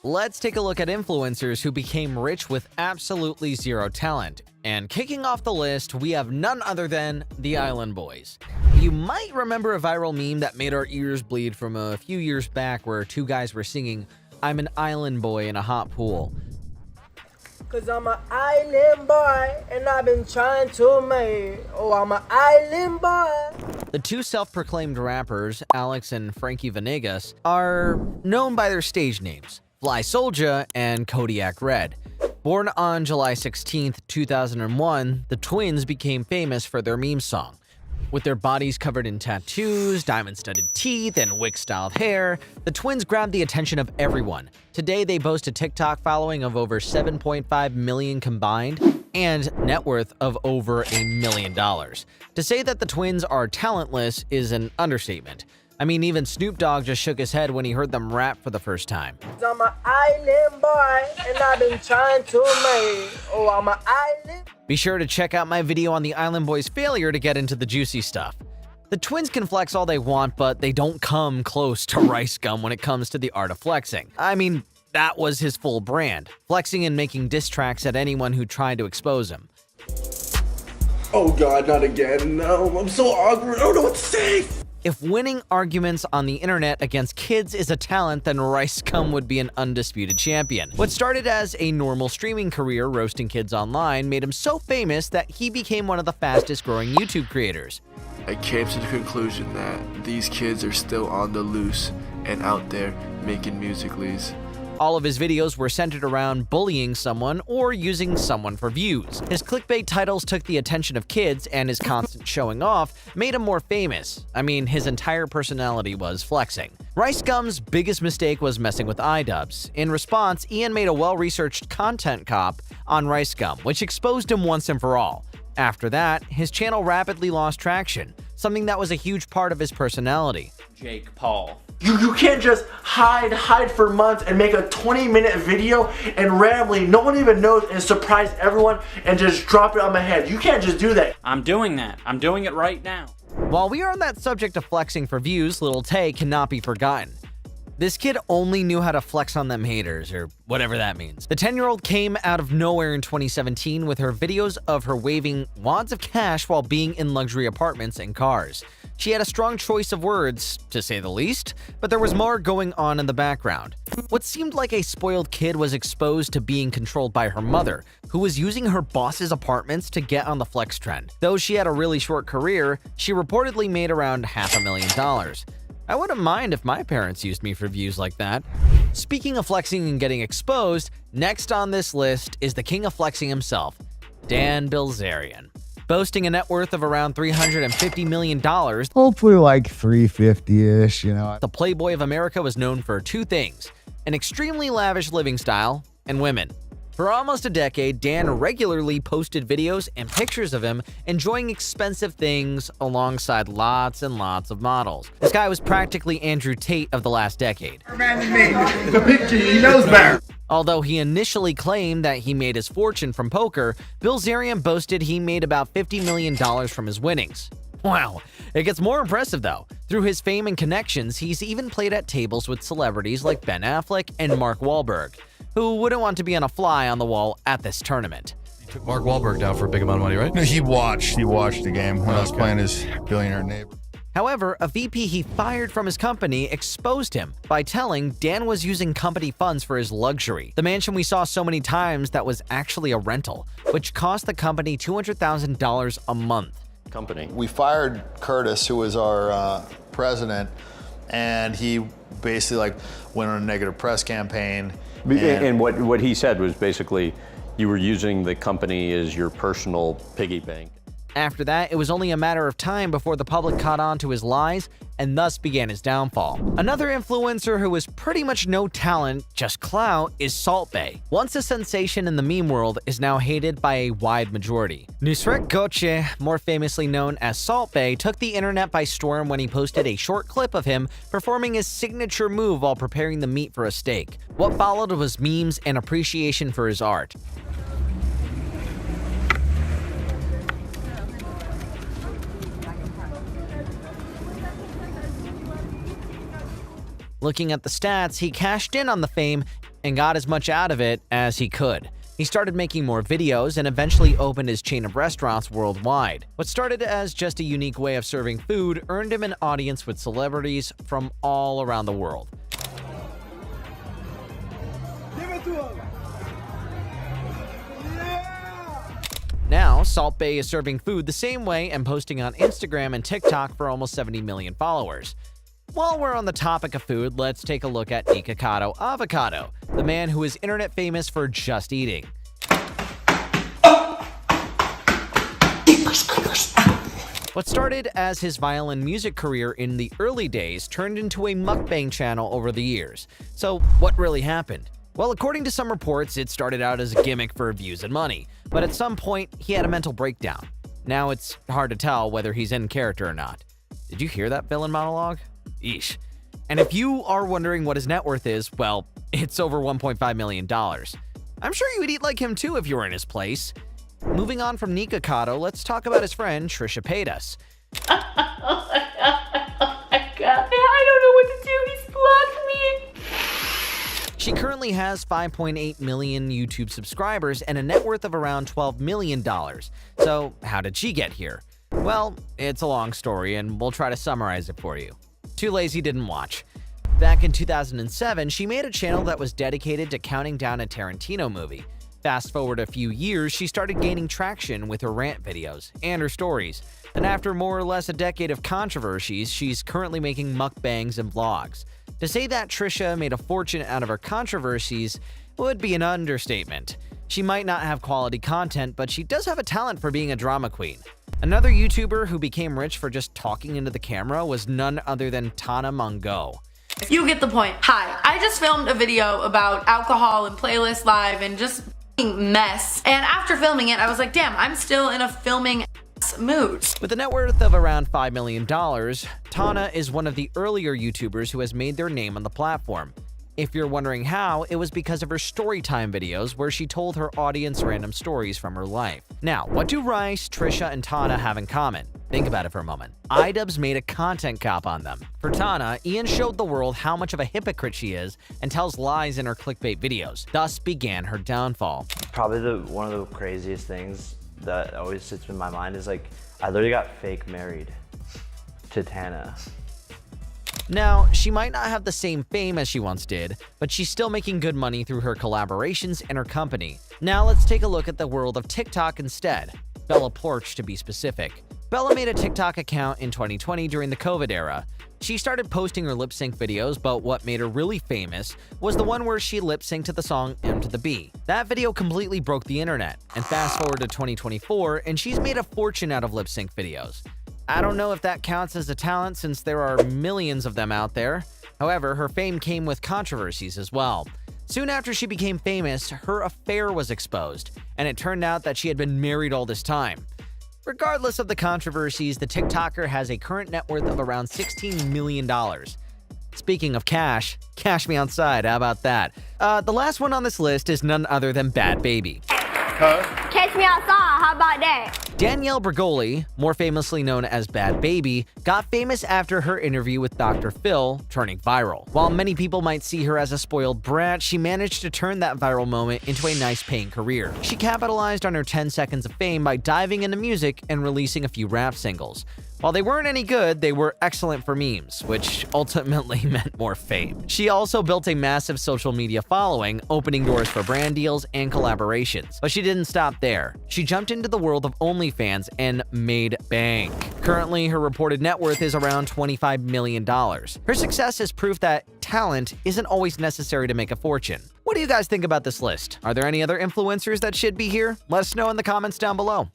Let's take a look at influencers who became rich with absolutely zero talent. And kicking off the list, we have none other than the Island Boys. You might remember a viral meme that made our ears bleed from a few years back where two guys were singing, "I'm an island boy in a hot pool." Cause I'm an island boy and I've been trying to make, oh, I'm an island boy. The two self-proclaimed rappers, Alex and Frankie Venegas, are known by their stage names, Fly Soulja and Kodiak Red. Born on July 16, 2001, the twins became famous for their meme song. With their bodies covered in tattoos, diamond-studded teeth, and wig-styled hair, the twins grabbed the attention of everyone. Today, they boast a TikTok following of over 7.5 million combined and net worth of over $1 million. To say that the twins are talentless is an understatement. I mean, even Snoop Dogg just shook his head when he heard them rap for the first time. I'm an island boy and I've been trying to make, oh, I'm an island. Be sure to check out my video on the Island Boys' failure to get into the juicy stuff. The twins can flex all they want, but they don't come close to RiceGum when it comes to the art of flexing. I mean, that was his full brand, flexing and making diss tracks at anyone who tried to expose him. Oh God, not again. No, I'm so awkward. I don't know what to say. If winning arguments on the internet against kids is a talent, then RiceGum would be an undisputed champion. What started as a normal streaming career roasting kids online made him so famous that he became one of the fastest growing YouTube creators. I came to the conclusion that these kids are still on the loose and out there making musicallys. All of his videos were centered around bullying someone or using someone for views. His clickbait titles took the attention of kids, and his constant showing off made him more famous. I mean, his entire personality was flexing. RiceGum's biggest mistake was messing with iDubbbz. In response, Ian made a well-researched content cop on RiceGum, which exposed him once and for all. After that, his channel rapidly lost traction, something that was a huge part of his personality. Jake Paul. You can't just hide for months and make a 20-minute video and randomly, no one even knows, and surprise everyone and just drop it on my head. You can't just do that. I'm doing that. I'm doing it right now. While we are on that subject of flexing for views, Lil Tay cannot be forgotten. This kid only knew how to flex on them haters, or whatever that means. The 10-year-old came out of nowhere in 2017 with her videos of her waving wads of cash while being in luxury apartments and cars. She had a strong choice of words, to say the least, but there was more going on in the background. What seemed like a spoiled kid was exposed to being controlled by her mother, who was using her boss's apartments to get on the flex trend. Though she had a really short career, she reportedly made around $500,000. I wouldn't mind if my parents used me for views like that. Speaking of flexing and getting exposed, next on this list is the king of flexing himself, Dan Bilzerian. Boasting a net worth of around $350 million, hopefully like 350-ish, you know. The Playboy of America was known for two things: an extremely lavish living style and women. For almost a decade, Dan regularly posted videos and pictures of him enjoying expensive things alongside lots and lots of models. This guy was practically Andrew Tate of the last decade. The picture, he knows better. Although he initially claimed that he made his fortune from poker, Bilzerian boasted he made about $50 million from his winnings. Wow, it gets more impressive though. Through his fame and connections, he's even played at tables with celebrities like Ben Affleck and Mark Wahlberg. Who wouldn't want to be on a fly on the wall at this tournament? He took Mark Wahlberg down for a big amount of money, right? No, he watched the game when I was playing his billionaire neighbor. However, a VP he fired from his company exposed him by telling Dan was using company funds for his luxury. The mansion we saw so many times that was actually a rental, which cost the company $200,000 a month. We fired Curtis, who was our president, and he basically went on a negative press campaign. And what he said was basically you were using the company as your personal piggy bank. After that, it was only a matter of time before the public caught on to his lies and thus began his downfall. Another influencer who was pretty much no talent, just clout, is Salt Bae. Once a sensation in the meme world, is now hated by a wide majority. Nusret Goche, more famously known as Salt Bae, took the internet by storm when he posted a short clip of him performing his signature move while preparing the meat for a steak. What followed was memes and appreciation for his art. Looking at the stats, he cashed in on the fame and got as much out of it as he could. He started making more videos and eventually opened his chain of restaurants worldwide. What started as just a unique way of serving food earned him an audience with celebrities from all around the world. Now, Salt Bae is serving food the same way and posting on Instagram and TikTok for almost 70 million followers. While we're on the topic of food, let's take a look at Nikocado Avocado, the man who is internet famous for just eating. What started as his violin music career in the early days turned into a mukbang channel over the years. So what really happened? Well, according to some reports, it started out as a gimmick for views and money, but at some point, he had a mental breakdown. Now it's hard to tell whether he's in character or not. Did you hear that villain monologue? Eesh. And if you are wondering what his net worth is, well, it's over $1.5 million. I'm sure you would eat like him too if you were in his place. Moving on from Nikocado, let's talk about his friend Trisha Paytas. Oh my god. I don't know what to do. He's blocked me. She currently has 5.8 million YouTube subscribers and a net worth of around $12 million. So how did she get here? Well, it's a long story and we'll try to summarize it for you. Too lazy didn't watch. Back in 2007, she made a channel that was dedicated to counting down a Tarantino movie. Fast forward a few years, she started gaining traction with her rant videos and her stories. And after more or less a decade of controversies, she's currently making mukbangs and vlogs. To say that Trisha made a fortune out of her controversies would be an understatement. She might not have quality content, but she does have a talent for being a drama queen. Another YouTuber who became rich for just talking into the camera was none other than Tana Mongeau. You get the point. Hi, I just filmed a video about alcohol and playlist live and just mess. And after filming it, I was like, damn, I'm still in a filming mood. With a net worth of around $5 million, Tana is one of the earlier YouTubers who has made their name on the platform. If you're wondering how, it was because of her storytime videos where she told her audience random stories from her life. Now, what do Rice, Trisha, and Tana have in common? Think about it for a moment. iDubbbz made a content cop on them. For Tana, Ian showed the world how much of a hypocrite she is and tells lies in her clickbait videos. Thus began her downfall. Probably one of the craziest things that always sits in my mind is like, I literally got fake married to Tana. Now, she might not have the same fame as she once did, but she's still making good money through her collaborations and her company. Now let's take a look at the world of TikTok instead. Bella Poarch to be specific. Bella made a TikTok account in 2020 during the COVID era. She started posting her lip-sync videos, but what made her really famous was the one where she lip-synced to the song M to the B. That video completely broke the internet, and fast forward to 2024, and she's made a fortune out of lip-sync videos. I don't know if that counts as a talent since there are millions of them out there. However, her fame came with controversies as well. Soon after she became famous, her affair was exposed, and it turned out that she had been married all this time. Regardless of the controversies, the TikToker has a current net worth of around $16 million. Speaking of cash me outside, how about that? The last one on this list is none other than Bhad Bhabie. Catch me outside, how about that? Danielle Bregoli, more famously known as Bhad Bhabie, got famous after her interview with Dr. Phil turning viral. While many people might see her as a spoiled brat, she managed to turn that viral moment into a nice paying career. She capitalized on her 10 seconds of fame by diving into music and releasing a few rap singles. While they weren't any good, they were excellent for memes, which ultimately meant more fame. She also built a massive social media following, opening doors for brand deals and collaborations. But she didn't stop there. She jumped into the world of OnlyFans and made bank. Currently, her reported net worth is around $25 million. Her success is proof that talent isn't always necessary to make a fortune. What do you guys think about this list? Are there any other influencers that should be here? Let us know in the comments down below.